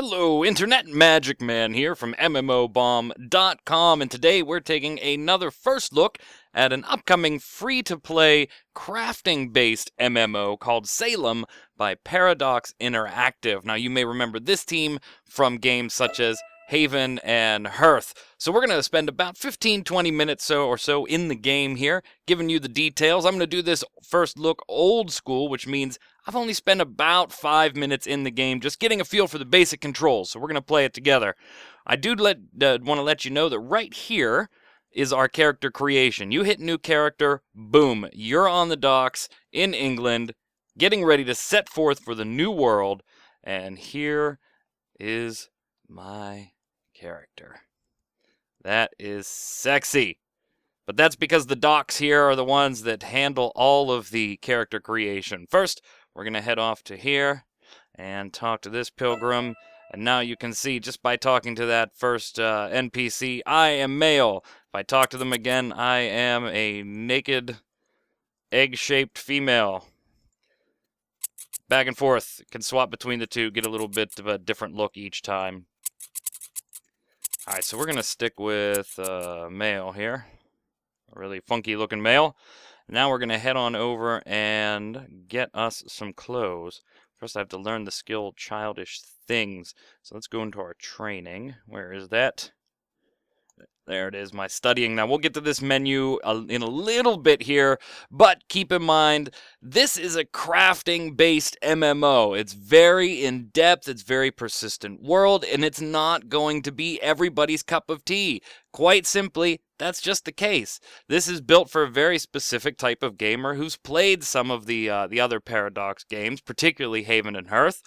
Hello, Internet Magic Man here from MMOBomb.com, and today we're taking another first look at an upcoming free-to-play crafting-based MMO called Salem by Paradox Interactive. Now, you may remember this team from games such as Haven and Hearth. So we're going to spend about 15-20 minutes or so in the game here, giving you the details. I'm going to do this first look old school, which means I've only spent about 5 minutes in the game just getting a feel for the basic controls. So we're going to play it together. I do want to let you know that right here is our character creation. You hit new character, boom, you're on the docks in England, getting ready to set forth for the new world. And here is my character. That is sexy. But that's because the docks here are the ones that handle all of the character creation. First, we're going to head off to here and talk to this pilgrim. And now you can see just by talking to that first NPC, I am male. If I talk to them again, I am a naked, egg-shaped female. Back and forth. Can swap between the two, get a little bit of a different look each time. Alright, so we're going to stick with male here. A really funky looking male. Now we're going to head on over and get us some clothes. First I have to learn the skill childish things. So let's go into our training. Where is that? There it is, my studying. Now, we'll get to this menu in a little bit here, but keep in mind, this is a crafting-based MMO. It's very in-depth, it's very persistent world, and it's not going to be everybody's cup of tea. Quite simply, that's just the case. This is built for a very specific type of gamer who's played some of the other Paradox games, particularly Haven and Hearth.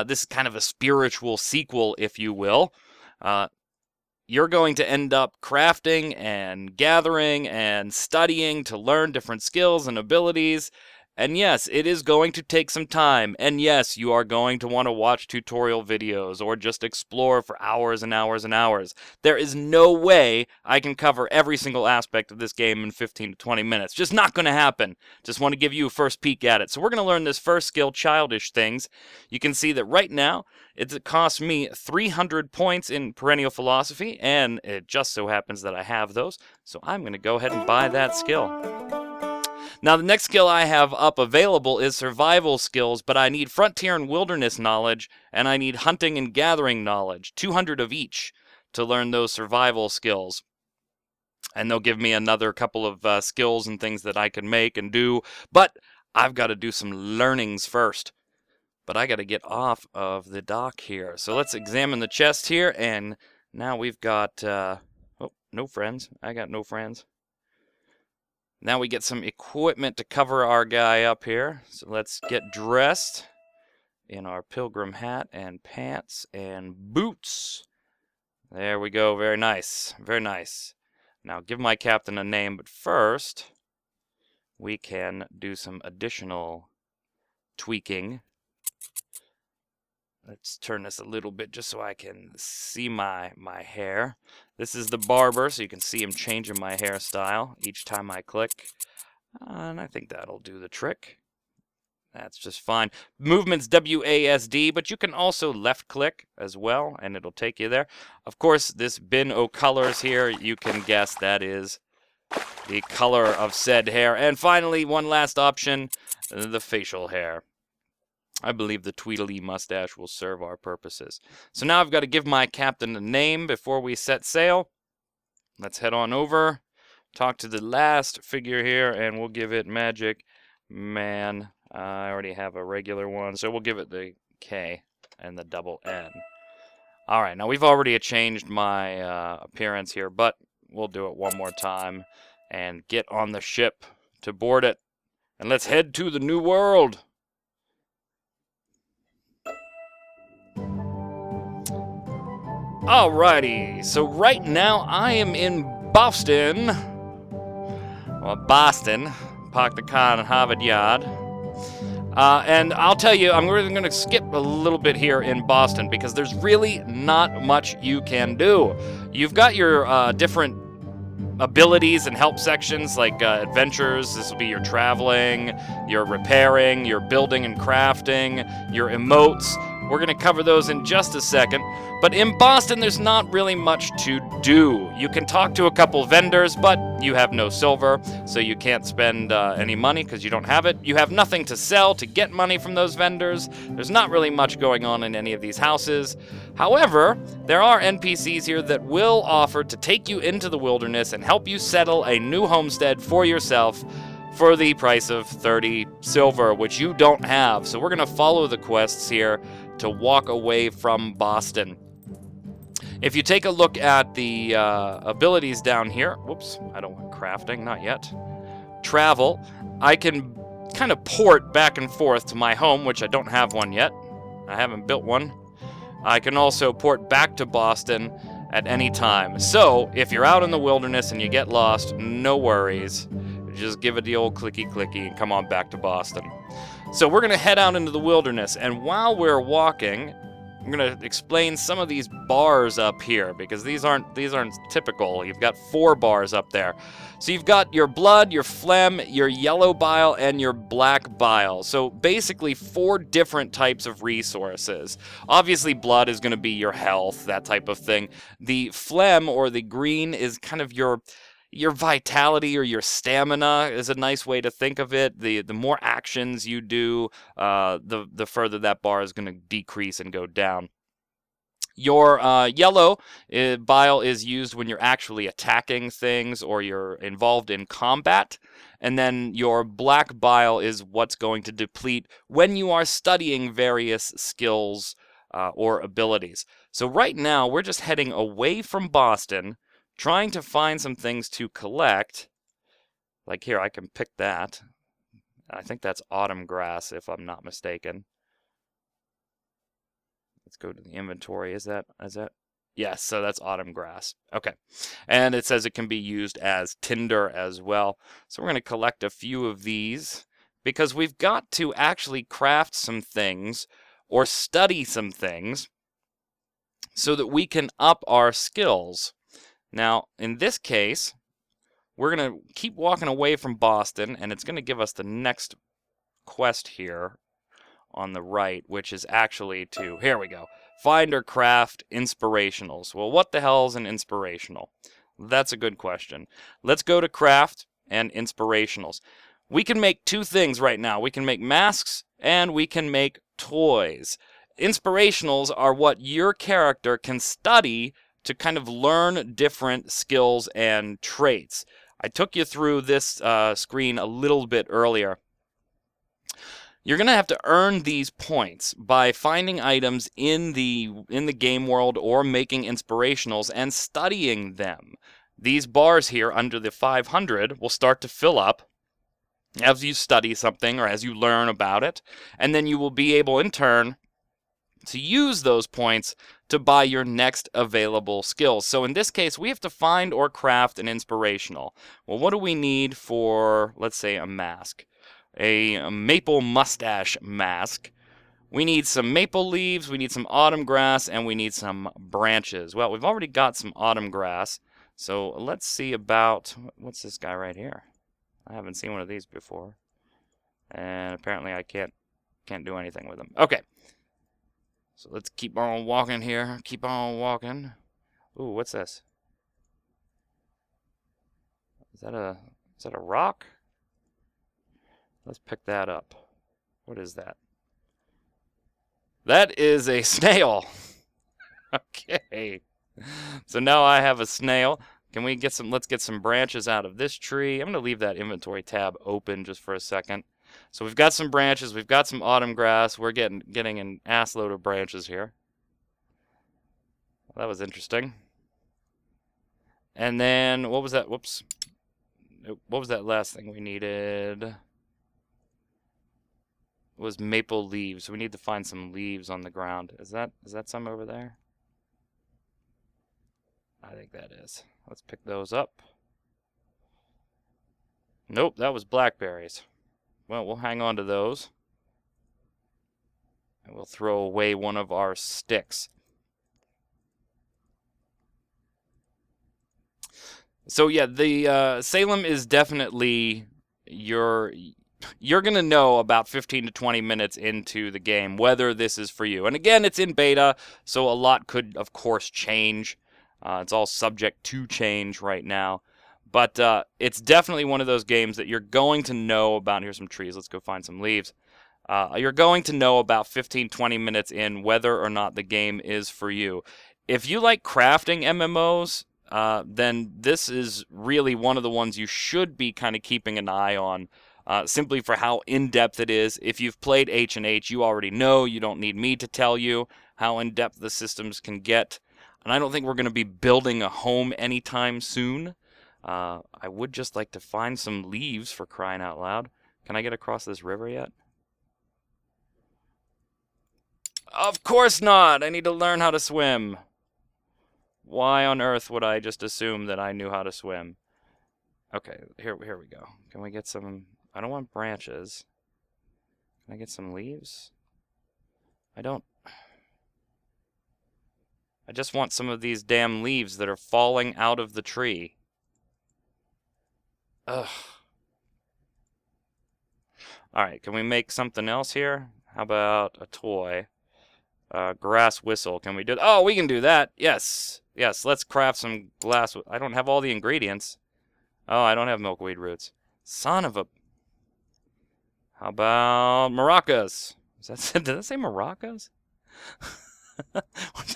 This is kind of a spiritual sequel, if you will. You're going to end up crafting and gathering and studying to learn different skills and abilities. And yes, it is going to take some time. And yes, you are going to want to watch tutorial videos or just explore for hours and hours and hours. There is no way I can cover every single aspect of this game in 15 to 20 minutes. Just not going to happen. Just want to give you a first peek at it. So we're going to learn this first skill, childish things. You can see that right now, it costs me 300 points in perennial philosophy, and it just so happens that I have those. So I'm going to go ahead and buy that skill. Now, the next skill I have up available is survival skills, but I need frontier and wilderness knowledge, and I need hunting and gathering knowledge, 200 of each, to learn those survival skills. And they'll give me another couple of skills and things that I can make and do, but I've got to do some learnings first. But I got to get off of the dock here. So let's examine the chest here, and now we've got, oh, no friends. I got no friends. Now we get some equipment to cover our guy up here. So let's get dressed in our pilgrim hat and pants and boots. There we go. Very nice. Very nice. Now give my captain a name, but first we can do some additional tweaking. Let's turn this a little bit just so I can see my hair. This is the barber, so you can see him changing my hairstyle each time I click. And I think that'll do the trick. That's just fine. Movement's WASD, but you can also left-click as well, and it'll take you there. Of course, this bin o' colors here, you can guess that is the color of said hair. And finally, one last option, the facial hair. I believe the Tweedledee mustache will serve our purposes. So now I've got to give my captain a name before we set sail. Let's head on over, talk to the last figure here, and we'll give it Magic Man. I already have a regular one, so we'll give it the K and the double N. Alright, now we've already changed my appearance here, but we'll do it one more time and get on the ship to board it. And let's head to the new world. Alrighty, so right now I am in Boston, parked the car in Harvard Yard, and I'll tell you, I'm really going to skip a little bit here in Boston because there's really not much you can do. You've got your different abilities and help sections like adventures. This will be your traveling, your repairing, your building and crafting, your emotes, We're going to cover those in just a second. But in Boston, there's not really much to do. You can talk to a couple vendors, but you have no silver, so you can't spend any money because you don't have it. You have nothing to sell to get money from those vendors. There's not really much going on in any of these houses. However, there are NPCs here that will offer to take you into the wilderness and help you settle a new homestead for yourself for the price of 30 silver, which you don't have. So we're going to follow the quests here to walk away from Boston. If you take a look at the abilities down here, whoops, I don't want crafting, not yet. Travel, I can kind of port back and forth to my home, which I don't have one yet. I haven't built one. I can also port back to Boston at any time. So if you're out in the wilderness and you get lost, no worries. Just give it the old clicky and come on back to Boston. So we're going to head out into the wilderness, and while we're walking, I'm going to explain some of these bars up here, because these aren't typical. You've got 4 bars up there. So you've got your blood, your phlegm, your yellow bile, and your black bile. So basically 4 different types of resources. Obviously blood is going to be your health, that type of thing. The phlegm, or the green, is kind of your vitality or your stamina is a nice way to think of it. The more actions you do, the further that bar is going to decrease and go down. Your yellow bile is used when you're actually attacking things or you're involved in combat. And then your black bile is what's going to deplete when you are studying various skills or abilities. So right now, we're just heading away from Boston, trying to find some things to collect. Like here, I can pick that. I think that's autumn grass, if I'm not mistaken. Let's go to the inventory. Is that? Yes, so that's autumn grass. Okay. And it says it can be used as tinder as well. So we're going to collect a few of these, because we've got to actually craft some things or study some things so that we can up our skills. Now, in this case, we're going to keep walking away from Boston, and it's going to give us the next quest here on the right, which is actually to, here we go, find or craft inspirationals. Well, what the hell is an inspirational? That's a good question. Let's go to craft and inspirationals. We can make 2 things right now. We can make masks, and we can make toys. Inspirationals are what your character can study to kind of learn different skills and traits. I took you through this screen a little bit earlier. You're going to have to earn these points by finding items in the game world or making inspirationals and studying them. These bars here under the 500 will start to fill up as you study something or as you learn about it, and then you will be able in turn to use those points to buy your next available skills. So in this case, we have to find or craft an inspirational. Well, what do we need for, let's say, a mask? A maple mustache mask. We need some maple leaves, we need some autumn grass, and we need some branches. Well, we've already got some autumn grass, so let's see about, what's this guy right here? I haven't seen one of these before. And apparently I can't do anything with them. Okay. So let's keep on walking here. Keep on walking. Ooh, what's this? Is that a rock? Let's pick that up. What is that? That is a snail. Okay. So now I have a snail. Can we get some, let's get some branches out of this tree. I'm going to leave that inventory tab open just for a second. So we've got some branches, we've got some autumn grass. We're getting an ass load of branches here. That was interesting. And then, what was that? Whoops. What was that last thing we needed? It was maple leaves. We need to find some leaves on the ground. Is that some over there? I think that is. Let's pick those up. Nope, that was blackberries. Well, we'll hang on to those. And we'll throw away one of our sticks. So yeah, the Salem is definitely your you're going to know about 15 to 20 minutes into the game whether this is for you. And again, it's in beta, so a lot could, of course, change. It's all subject to change right now. But it's definitely one of those games that you're going to know about. Here's some trees. Let's go find some leaves. You're going to know about 15, 20 minutes in whether or not the game is for you. If you like crafting MMOs, then this is really one of the ones you should be kind of keeping an eye on, simply for how in-depth it is. If you've played H&H, you already know. You don't need me to tell you how in-depth the systems can get. And I don't think we're going to be building a home anytime soon. I would just like to find some leaves, for crying out loud. Can I get across this river yet? Of course not! I need to learn how to swim. Why on earth would I just assume that I knew how to swim? Okay, here we go. Can we get some... I don't want branches. Can I get some leaves? I don't... I just want some of these damn leaves that are falling out of the tree. Ugh. Alright, can we make something else here? How about a toy? Grass whistle. Can we do... Oh, we can do that. Yes. Yes, let's craft some glass... I don't have all the ingredients. Oh, I don't have milkweed roots. Son of a... How about maracas? Did that say maracas? Did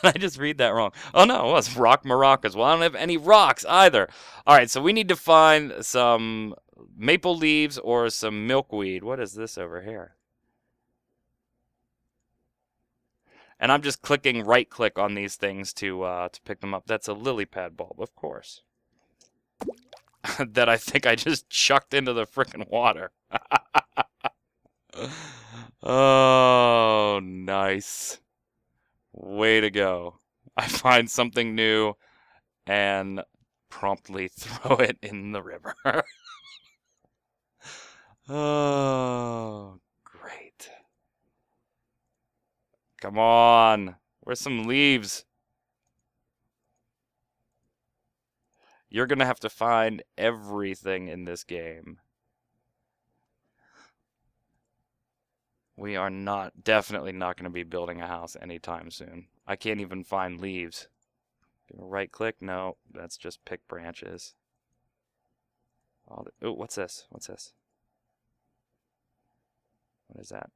I just read that wrong? Oh, no, it was rock maracas. Well, I don't have any rocks either. All right, so we need to find some maple leaves or some milkweed. What is this over here? And I'm just clicking right-click on these things to pick them up. That's a lily pad bulb, of course. That I think I just chucked into the frickin' water. Oh, nice. Way to go. I find something new and promptly throw it in the river. Oh, great. Come on. Where's some leaves? You're going to have to find everything in this game. We are definitely not going to be building a house anytime soon. I can't even find leaves. Right click? No, that's just pick branches. Oh, what's this? What's this? What is that?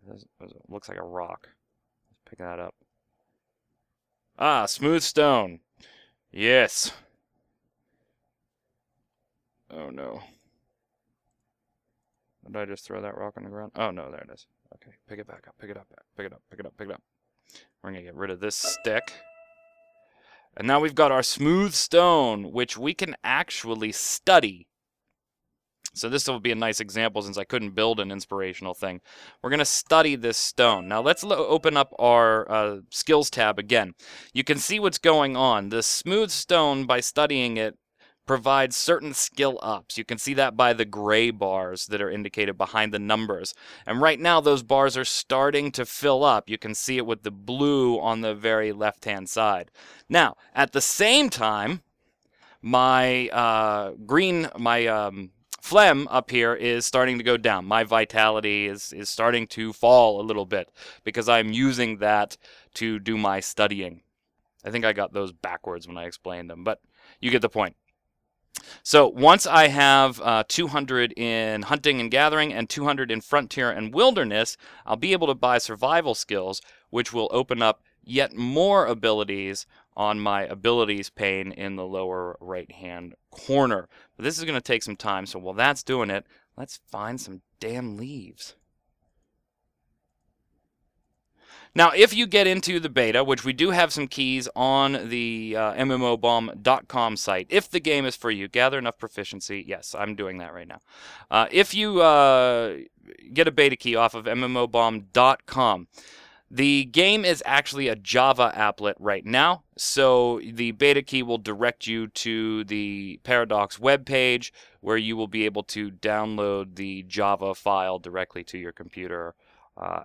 It looks like a rock. Let's pick that up. Ah, smooth stone. Yes. Oh no. Did I just throw that rock on the ground? Oh no, there it is. Okay, pick it back up, pick it up, pick it up, pick it up, pick it up. We're gonna get rid of this stick. And now we've got our smooth stone, which we can actually study. So this will be a nice example since I couldn't build an inspirational thing. We're going to study this stone. Now let's open up our skills tab again. You can see what's going on. The smooth stone, by studying it, provides certain skill ups. You can see that by the gray bars that are indicated behind the numbers. And right now those bars are starting to fill up. You can see it with the blue on the very left-hand side. Now, at the same time, my phlegm up here is starting to go down. My vitality is starting to fall a little bit because I'm using that to do my studying. I think I got those backwards when I explained them, but you get the point. So once I have 200 in hunting and gathering and 200 in frontier and wilderness, I'll be able to buy survival skills, which will open up yet more abilities on my abilities pane in the lower right-hand corner. But this is going to take some time, so while that's doing it, let's find some damn leaves. Now, if you get into the beta, which we do have some keys on the MMOBomb.com site, if the game is for you, gather enough proficiency. Yes, I'm doing that right now. If you get a beta key off of MMOBomb.com, the game is actually a Java applet right now, so the beta key will direct you to the Paradox webpage where you will be able to download the Java file directly to your computer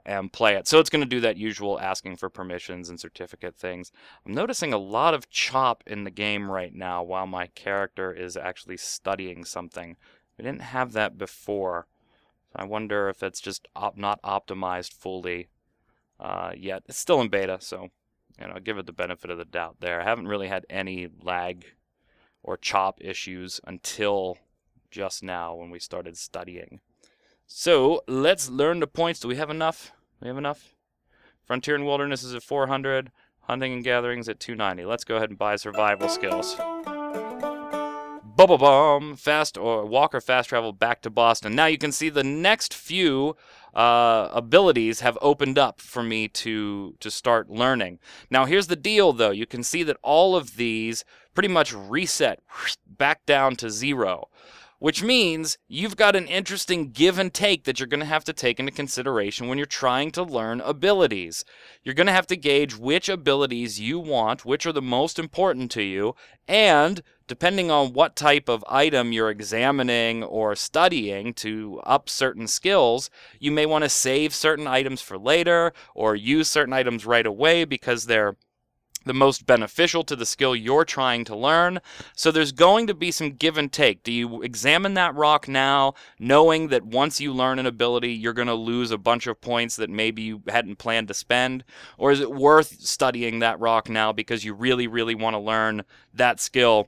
and play it. So it's going to do that usual asking for permissions and certificate things. I'm noticing a lot of chop in the game right now while my character is actually studying something. We didn't have that before. I wonder if it's just not optimized fully yet. It's still in beta, so give it the benefit of the doubt there. I haven't really had any lag or chop issues until just now when we started studying. So let's learn the points. Do we have enough? We have enough? Frontier and Wilderness is at 400. Hunting and Gatherings at 290. Let's go ahead and buy survival skills. Bubble Bomb, walk or fast travel back to Boston. Now you can see the next few abilities have opened up for me to start learning. Now here's the deal though. You can see that all of these pretty much reset back down to 0. Which means you've got an interesting give and take that you're going to have to take into consideration when you're trying to learn abilities. You're going to have to gauge which abilities you want, which are the most important to you, and depending on what type of item you're examining or studying to up certain skills, you may want to save certain items for later or use certain items right away because they're the most beneficial to the skill you're trying to learn. So there's going to be some give and take. Do you examine that rock now, knowing that once you learn an ability, you're going to lose a bunch of points that maybe you hadn't planned to spend? Or is it worth studying that rock now because you really, really want to learn that skill?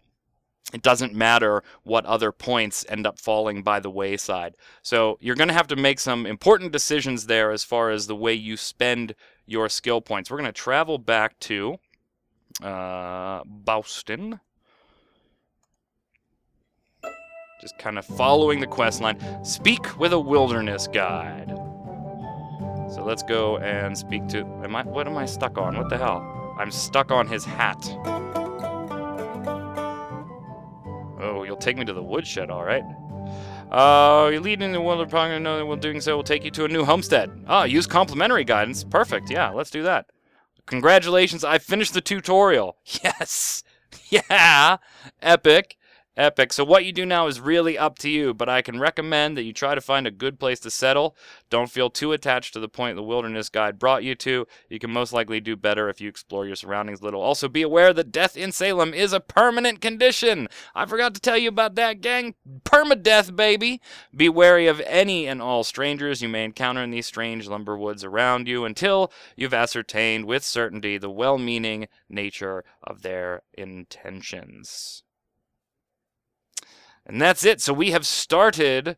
It doesn't matter what other points end up falling by the wayside. So you're going to have to make some important decisions there as far as the way you spend your skill points. We're going to travel back to Boston. Just kind of following the quest line. Speak with a wilderness guide. So let's go and speak to... What am I stuck on? What the hell? I'm stuck on his hat. Oh, you'll take me to the woodshed, alright. You're leading the world of know that while doing so will take you to a new homestead. Use complimentary guidance. Perfect, yeah, let's do that. Congratulations, I finished the tutorial. Yes! Yeah! Epic. Epic. So what you do now is really up to you, but I can recommend that you try to find a good place to settle. Don't feel too attached to the point the wilderness guide brought you to. You can most likely do better if you explore your surroundings a little. Also, be aware that death in Salem is a permanent condition. I forgot to tell you about that, gang. Permadeath, baby. Be wary of any and all strangers you may encounter in these strange lumber woods around you until you've ascertained with certainty the well-meaning nature of their intentions. And that's it. So we have started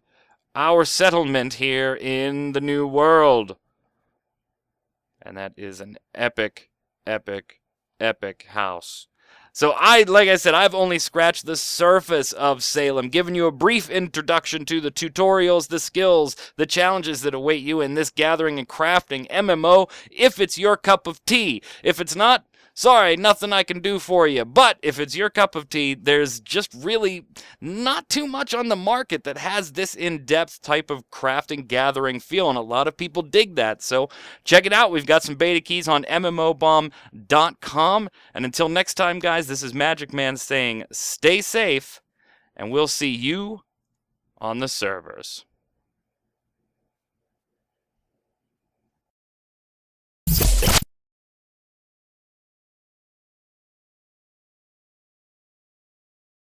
our settlement here in the New World. And that is an epic, epic, epic house. So like I said, I've only scratched the surface of Salem, giving you a brief introduction to the tutorials, the skills, the challenges that await you in this gathering and crafting MMO, if it's your cup of tea. If it's not, sorry, nothing I can do for you. But if it's your cup of tea, there's just really not too much on the market that has this in-depth type of crafting, gathering feel, and a lot of people dig that. So check it out. We've got some beta keys on MMOBomb.com. And until next time, guys, this is Magic Man saying stay safe, and we'll see you on the servers.